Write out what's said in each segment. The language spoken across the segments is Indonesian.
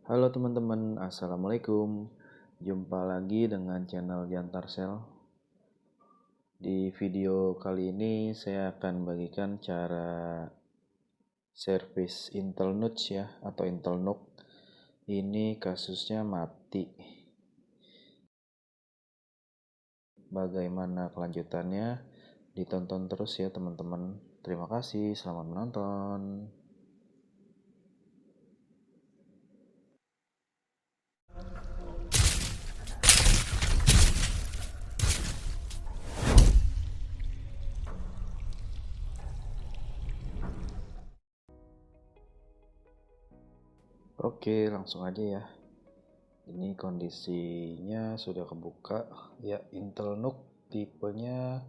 Halo teman-teman, Assalamualaikum. Jumpa lagi dengan channel Jantarsel. Di video kali ini saya akan bagikan cara servis Intel NUC ya, atau Intel NUC. Ini kasusnya mati. Bagaimana kelanjutannya? Ditonton terus ya teman-teman. Terima kasih, selamat menonton. Oke, langsung aja ya. Ini kondisinya sudah kebuka ya, Intel NUC tipenya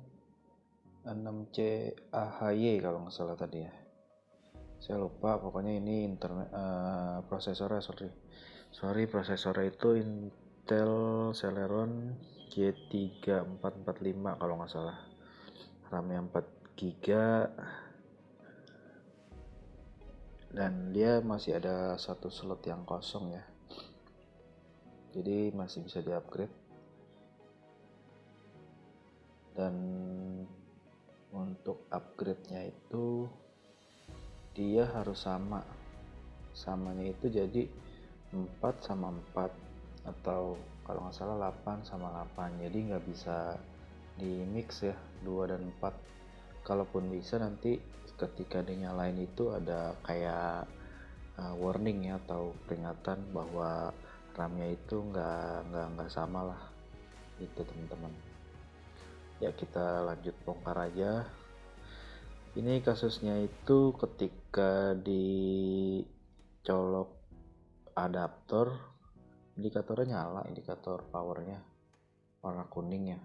6C AHY kalau nggak salah tadi ya. Saya lupa, pokoknya ini prosesornya prosesornya itu Intel Celeron J3445 kalau nggak salah. RAM-nya 4 GB dan dia masih ada satu slot yang kosong ya. Jadi masih bisa di-upgrade. Dan untuk upgrade-nya itu dia harus samanya itu jadi 4 sama 4 atau kalau nggak salah 8 sama 8, jadi nggak bisa di mix ya 2 dan 4. Kalaupun bisa nanti ketika dinyalain itu ada kayak warning ya, atau peringatan bahwa RAM-nya itu nggak sama lah itu teman-teman ya. Kita lanjut bongkar aja. Ini kasusnya itu ketika dicolok adaptor, indikatornya nyala, indikator powernya warna kuning ya.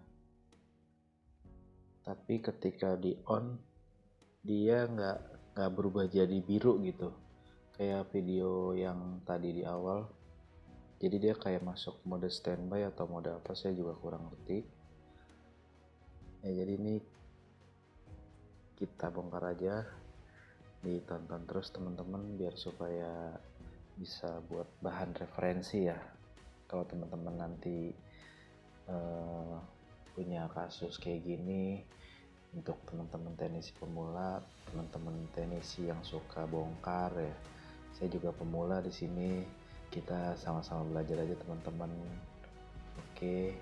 Tapi ketika di on dia nggak berubah jadi biru gitu, kayak video yang tadi di awal. Jadi dia kayak masuk mode standby atau mode apa, saya juga kurang ngerti ya. Jadi ini kita bongkar aja, ditonton terus teman-teman biar supaya bisa buat bahan referensi ya. Kalau teman-teman nanti punya kasus kayak gini, untuk teman-teman teknisi pemula, teman-teman teknisi yang suka bongkar ya. Saya juga pemula di sini, kita sama-sama belajar aja teman-teman. Oke,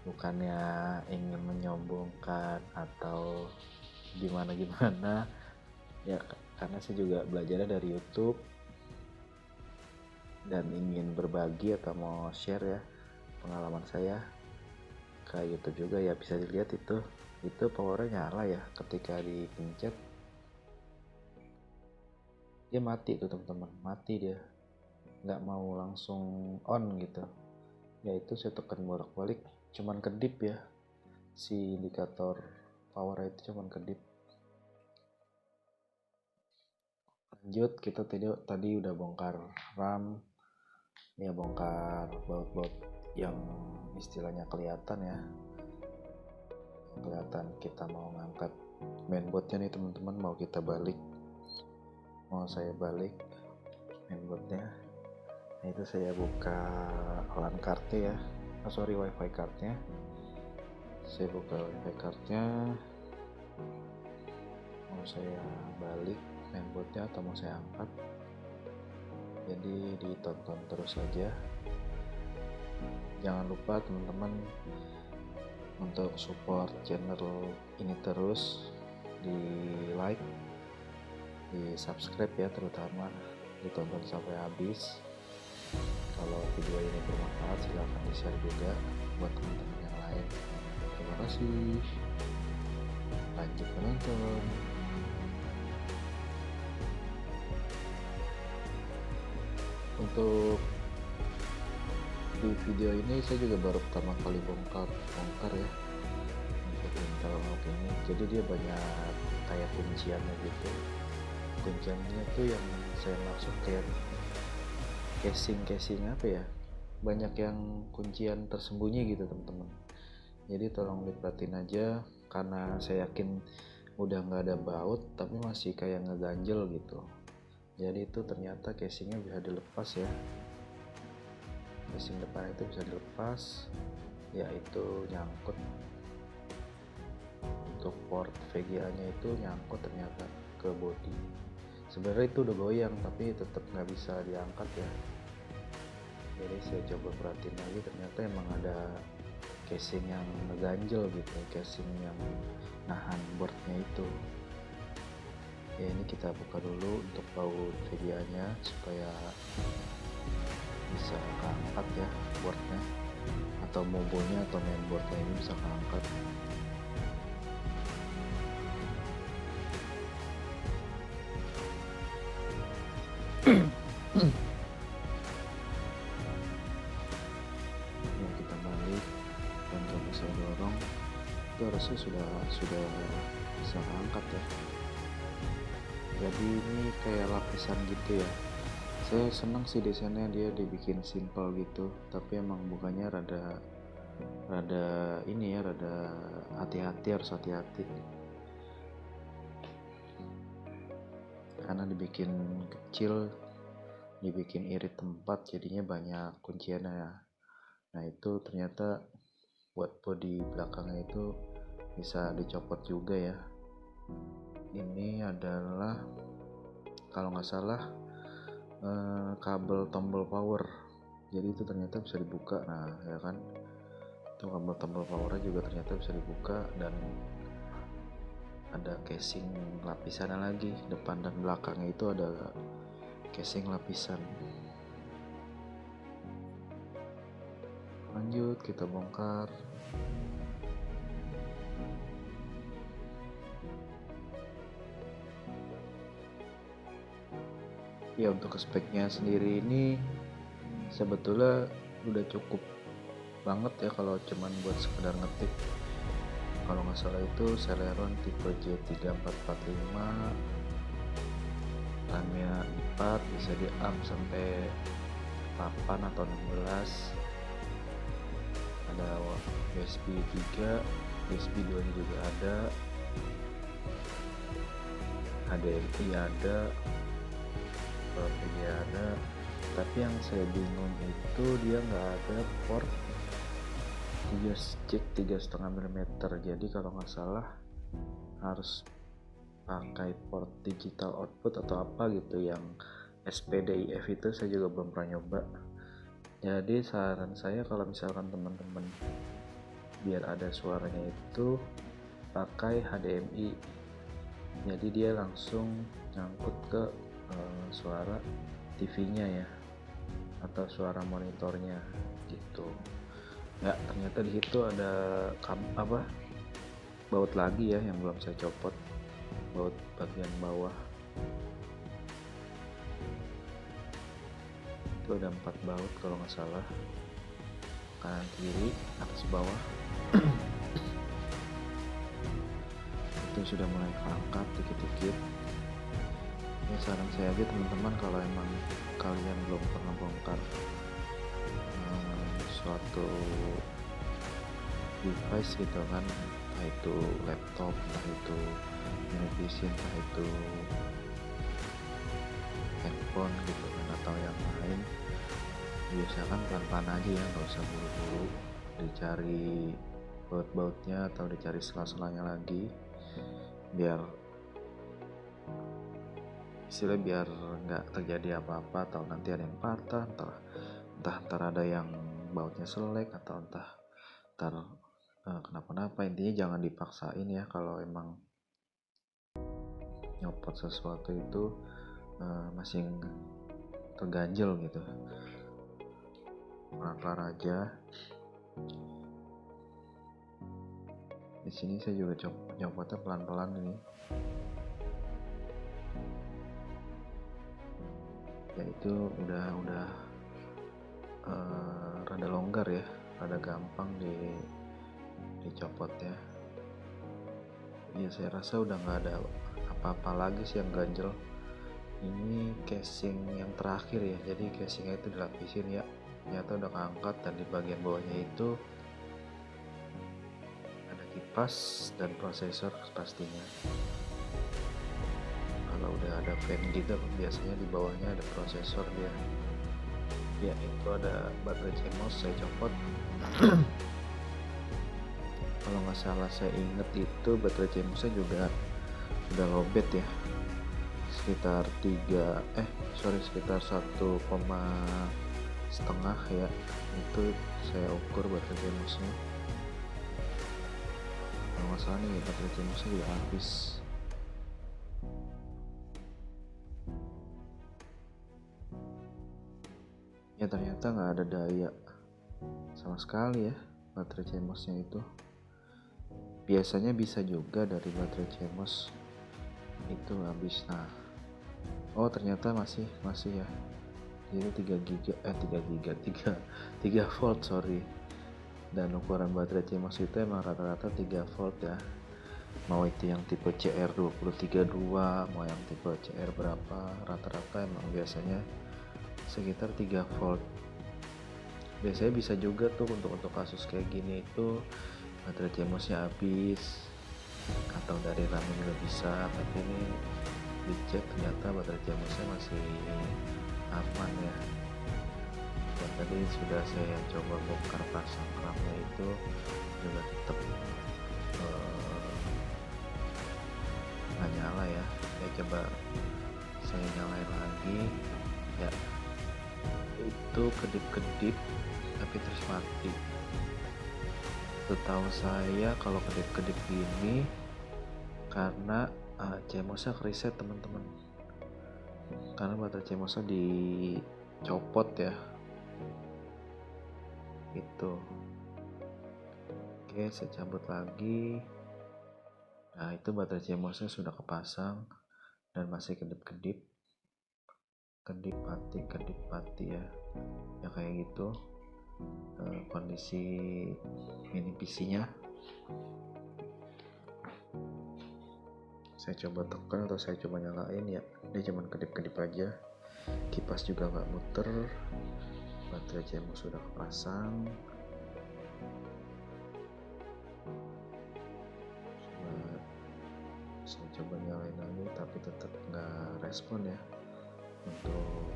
bukannya ingin menyombongkan atau gimana ya, karena saya juga belajarnya dari YouTube dan ingin berbagi atau mau share ya pengalaman saya ke YouTube juga ya. Bisa dilihat itu powernya nyala ya, ketika dipencet dia mati tuh teman-teman, mati dia, nggak mau langsung on gitu ya. Itu saya tekan bolak-balik, cuman kedip ya, si indikator power itu cuman kedip. Lanjut, kita tadi udah bongkar RAM ya, bongkar baut-baut yang istilahnya kelihatan ya, kelihatan. Kita mau ngangkat mainboardnya nih teman-teman, mau saya balik mainboardnya. Nah, itu saya buka LAN cardnya ya, wifi cardnya. Saya buka wifi cardnya, mau saya balik mainboardnya atau mau saya angkat. Jadi ditonton terus saja. Jangan lupa teman-teman untuk support channel ini terus, di like, di subscribe ya, terutama ditonton sampai habis. Kalau video ini bermanfaat, silahkan di share juga buat teman-teman yang lain. Terima kasih, lanjut menonton. Untuk di video ini saya juga baru pertama kali bongkar ya untuk Intel NUC ini. Jadi dia banyak kayak kunciannya gitu. Kunciannya tuh yang saya maksud kayak casing apa ya, banyak yang kuncian tersembunyi gitu teman-teman. Jadi tolong diperhatiin aja, karena saya yakin udah nggak ada baut tapi masih kayak ngeganjel gitu. Jadi itu ternyata casingnya bisa dilepas ya. casing depan itu bisa dilepas, yaitu nyangkut. Untuk port VGA nya itu nyangkut ternyata ke bodi. Sebenarnya itu udah goyang tapi tetap nggak bisa diangkat ya. Jadi saya coba perhatiin lagi, ternyata emang ada casing yang ngeganjel gitu, casing yang nahan boardnya itu. Ya ini kita buka dulu untuk baut VGA nya supaya bisa keangkat ya boardnya, atau mobonya atau mainboardnya ini bisa keangkat. Ya kita balik dan coba saya dorong, itu harusnya sudah bisa angkat ya. Jadi ini kayak lapisan gitu ya. Saya senang sih desainnya, dia dibikin simple gitu, tapi emang bukannya rada ini ya, rada harus hati-hati karena dibikin kecil, dibikin irit tempat, jadinya banyak kunciannya ya. Nah itu ternyata buat bodi belakangnya itu bisa dicopot juga ya. Ini adalah kalau nggak salah kabel tombol power, jadi itu ternyata bisa dibuka. Nah ya kan, itu kabel tombol powernya juga ternyata bisa dibuka, dan ada casing lapisannya lagi, depan dan belakangnya itu ada casing lapisan. Lanjut kita bongkar. Ya untuk speknya sendiri ini sebetulnya udah cukup banget ya kalau cuman buat sekedar ngetik. Kalau nggak salah itu Celeron tipe J3445, RAM-nya 4, bisa di up sampai 8 atau 16. Ada USB 3, USB 2 nya juga ada, HDMI ada, VGA ada. Tapi yang saya bingung itu dia nggak ada port jack 3,5 mm. Jadi kalau nggak salah harus pakai port digital output atau apa gitu, yang SPDIF itu saya juga belum pernah nyoba. Jadi saran saya kalau misalkan teman-teman biar ada suaranya itu pakai HDMI, jadi dia langsung nyangkut ke suara TV-nya ya, atau suara monitornya gitu. Ya ternyata di situ ada baut lagi ya yang belum saya copot, baut bagian bawah itu ada 4 baut kalau nggak salah, kanan kiri atas bawah. Itu sudah mulai keangkat dikit-dikit. Ya saran saya aja teman-teman, kalau emang kalian belum pernah bongkar suatu device gitu kan, entah itu laptop, entah itu televisi, entah itu handphone gitu kan, atau yang lain, biasakan pelan-pelan aja ya, nggak usah buru-buru dicari baut-bautnya atau dicari sela-selanya lagi, biar istilahnya biar nggak terjadi apa-apa, atau nanti ada yang patah, entah ada yang bautnya selek, atau entah kenapa-napa. Intinya jangan dipaksain ya, kalau emang nyopot sesuatu itu masih terganjel gitu, pelan-pelan aja. Di sini saya juga nyopotnya pelan-pelan ini. Ya itu udah rada longgar ya, rada gampang dicopot ya. Ya saya rasa udah nggak ada apa-apa lagi sih yang ganjel. Ini casing yang terakhir ya, jadi casingnya itu dilapisin ya, ternyata udah keangkat, dan di bagian bawahnya itu ada kipas dan prosesor pastinya. Kalau udah ada fan gitu biasanya di bawahnya ada prosesor dia. Ya, itu ada baterai CMOS saya copot. Kalau nggak salah saya inget itu baterai CMOS-nya juga sudah lowbat ya, sekitar sekitar 1,5 ya. Itu saya ukur baterai CMOS-nya. Kalau nggak salah nih baterai CMOS-nya juga habis. Ya ternyata nggak ada daya sama sekali ya baterai CMOS-nya itu. Biasanya bisa juga dari baterai CMOS itu habis. Nah, ternyata masih ya. Jadi 3 volt sorry. Dan ukuran baterai CMOS itu emang rata-rata 3 volt ya. Mau itu yang tipe CR2332, mau yang tipe CR berapa, rata-rata emang biasanya sekitar 3 volt. Biasanya bisa juga tuh untuk kasus kayak gini itu baterai CMOS-nya habis atau dari RAM juga bisa, tapi ini dicek ternyata baterai CMOS-nya masih aman ya. Dan tadi sudah saya coba bongkar pasang RAM-nya itu juga tetap nggak nyala ya. Coba saya nyalain lagi ya, itu kedip-kedip tapi terus mati. Setahu saya kalau kedip-kedip gini karena CMOS-nya reset teman-teman, karena baterai CMOS-nya dicopot ya itu. Oke, saya cabut lagi. Nah, itu baterai CMOS-nya sudah kepasang dan masih kedip mati ya kayak gitu kondisi mini PC-nya. Saya coba tekan atau saya coba nyalain ya, dia cuman kedip-kedip aja, kipas juga nggak muter, baterai CMOS sudah kepasang. Saya coba nyalain lagi tapi tetap nggak respon ya, untuk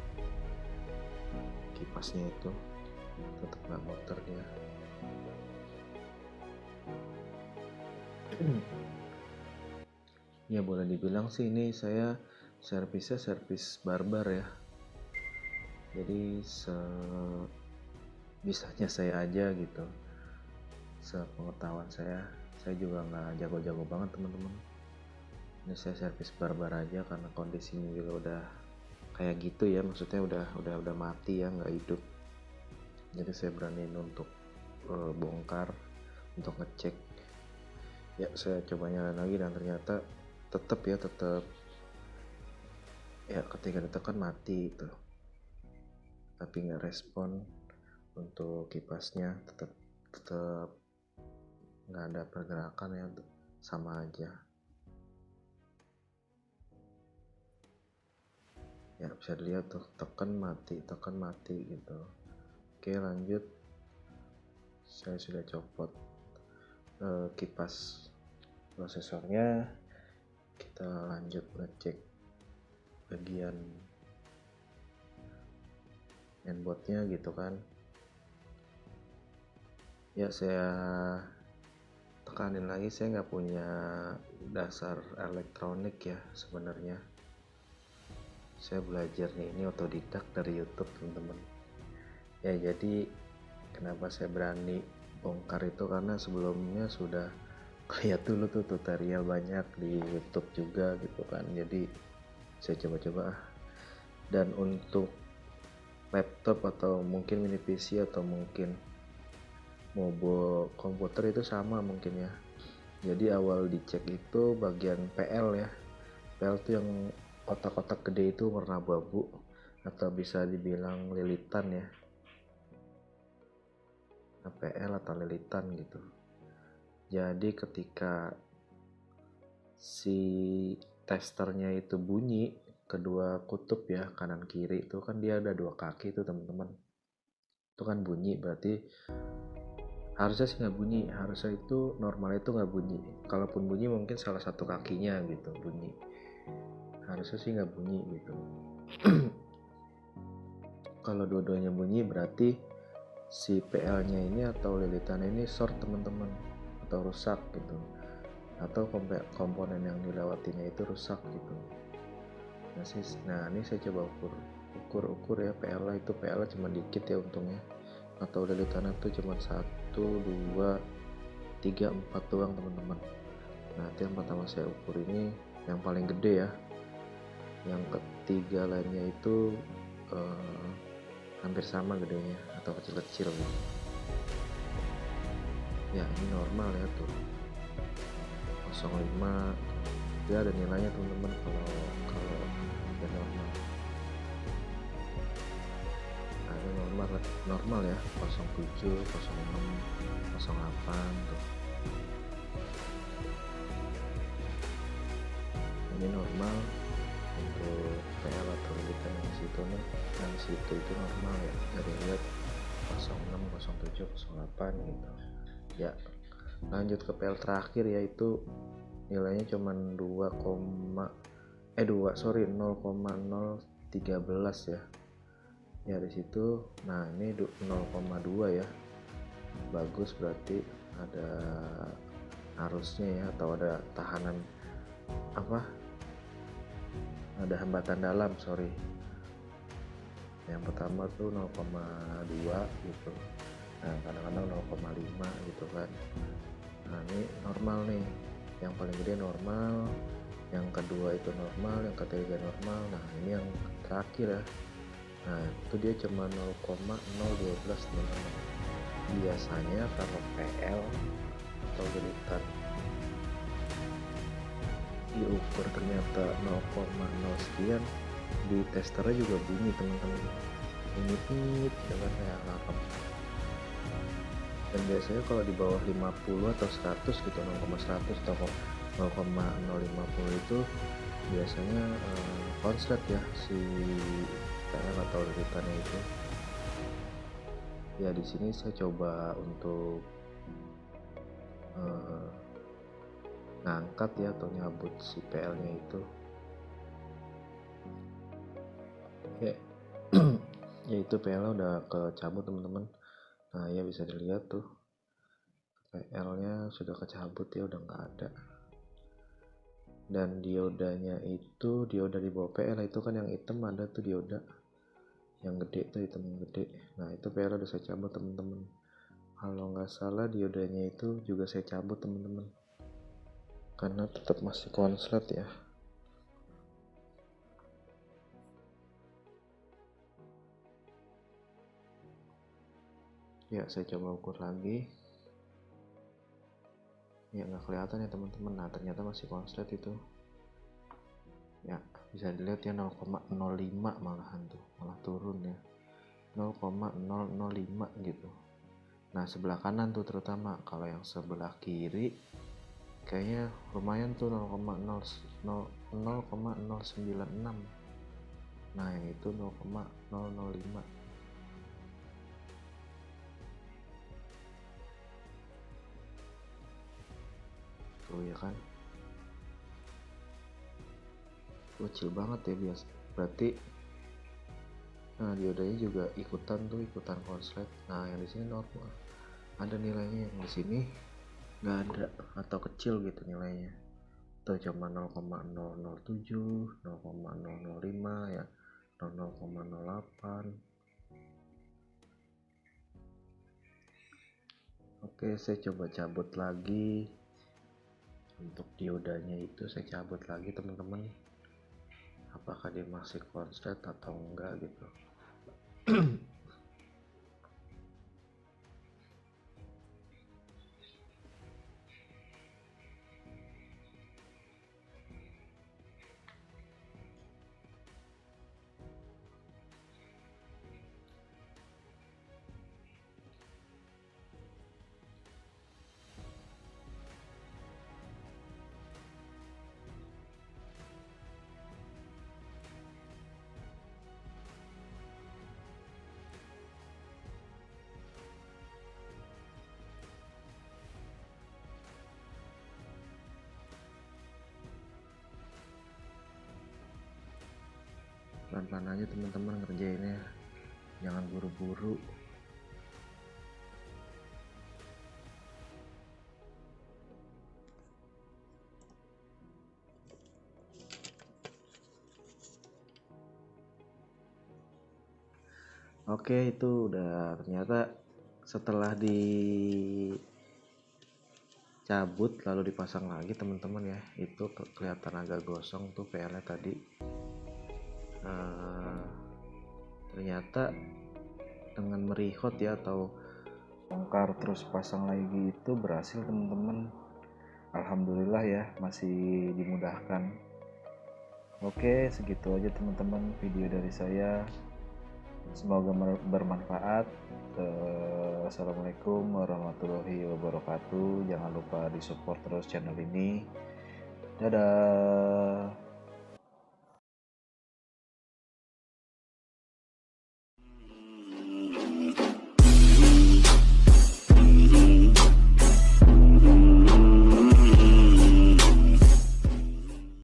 kipasnya itu tetap nggak muter dia. Ya boleh dibilang sih ini saya servis barbar ya, jadi bisanya saya aja gitu, sepengetahuan saya juga nggak jago-jago banget teman-teman. Ini saya servis barbar aja karena kondisinya juga udah kayak gitu ya, maksudnya udah mati ya, nggak hidup. Jadi saya beraniin untuk bongkar untuk ngecek ya. Saya coba nyalain lagi dan ternyata tetap ya ketika ditekan mati itu, tapi nggak respon. Untuk kipasnya tetap nggak ada pergerakan ya, sama aja ya. Bisa dilihat tuh, tekan mati gitu. Oke, lanjut. Saya sudah copot kipas prosesornya. Kita lanjut ngecek bagian mainboardnya gitu kan ya. Saya tekanin lagi, saya nggak punya dasar elektronik ya sebenarnya. Saya belajarnya ini otodidak dari YouTube teman-teman ya. Jadi kenapa saya berani bongkar itu karena sebelumnya sudah lihat dulu tuh tutorial banyak di YouTube juga gitu kan. Jadi saya coba-coba. Dan untuk laptop atau mungkin mini PC atau mungkin mobile komputer itu sama mungkin ya. Jadi awal dicek itu bagian PL ya. PL itu yang kotak-kotak gede itu warna abu-abu atau bisa dibilang lilitan ya. PL atau lilitan gitu. Jadi ketika si testernya itu bunyi, kedua kutub ya, kanan kiri itu kan dia ada 2 kaki itu teman-teman. Itu kan bunyi, berarti harusnya sih nggak bunyi, harusnya itu normalnya itu nggak bunyi. Kalaupun bunyi mungkin salah satu kakinya gitu bunyi, harusnya sih nggak bunyi gitu. Kalau dua-duanya bunyi berarti si PL-nya ini atau lilitannya ini short teman-teman, atau rusak gitu, atau komponen yang dilewatinya itu rusak gitu. Nah ini saya coba ukur ya PL itu. PL cuma dikit ya untungnya, atau lilitannya tuh cuma 1, 2, 3, 4 doang teman-teman. Nah itu yang pertama saya ukur, ini yang paling gede ya. Yang ketiga lainnya itu hampir sama gedenya atau kecil-kecil gitu. Ya ini normal ya tuh 0,5 dia ada nilainya teman-teman kalau hampir normal. Nah ini normal ya 07, 06, 08 tuh. Ini normal untuk PL atau lilitan yang situ nih, yang situ itu normal ya, dari lihat 06, 07, 08 gitu ya. Lanjut ke PL terakhir, yaitu nilainya cuma 0,013 ya di situ. Nah ini 0,2 ya, bagus, berarti ada arusnya ya, atau ada tahanan ada hambatan dalam, yang pertama tuh 0,2 gitu. Nah kadang-kadang 0,5 gitu kan. Nah ini normal nih, yang paling gede normal, yang kedua itu normal, yang ketiga normal. Nah ini yang terakhir ya, nah itu dia cuma 0,012 teman-teman. Biasanya kalau PL atau lilitan diukur ternyata 0,0 sekian, di testernya juga bunyi teman-teman, bunyi ya kan, kayak alarm. Dan biasanya kalau di bawah 50 atau 100 gitu, 0,100 atau 0,050 itu biasanya konslet ya si PL atau lilitannya itu. Ya di sini saya coba untuk ngangkat ya atau nyabut si PL-nya itu. Ya, yaitu PL udah kecabut teman-teman. Nah ya bisa dilihat tuh PL-nya sudah kecabut ya, udah nggak ada. Dan diodanya itu, dioda di bawah PL itu kan yang hitam ada tuh dioda yang gede tuh, hitam yang gede. Nah itu PL udah saya cabut teman-teman. Kalau nggak salah diodanya itu juga saya cabut teman-teman, karena tetap masih konslet ya. Ya saya coba ukur lagi, ya nggak kelihatan ya teman-teman. Nah ternyata masih konslet itu ya, bisa dilihat ya 0,05 malahan tuh, malah turun ya 0,005 gitu. Nah sebelah kanan tuh terutama, kalau yang sebelah kiri kayaknya lumayan tuh 0,096. Nah yang itu 0,005. tuh ya kan, kecil banget ya biasa. Berarti nah diodanya juga ikutan konslet. Nah yang di sini normal, ada nilainya, yang di sini nggak ada atau kecil gitu nilainya, atau cuma 0,007, 0,005 ya, 0,08. Oke, saya coba cabut lagi. Untuk diodanya itu saya cabut lagi teman-teman, apakah dia masih konslet atau enggak gitu. Pelan-pelan aja teman-teman ngerjainnya. jangan buru-buru. Oke, itu udah ternyata setelah dicabut lalu dipasang lagi teman-teman ya, itu kelihatan agak gosong tuh PL-nya tadi. Ternyata dengan merihot ya atau bongkar terus pasang lagi itu berhasil teman-teman. Alhamdulillah ya, masih dimudahkan. Oke, segitu aja teman-teman video dari saya. Semoga bermanfaat. Assalamualaikum warahmatullahi wabarakatuh. Jangan lupa disupport terus channel ini. Dadah.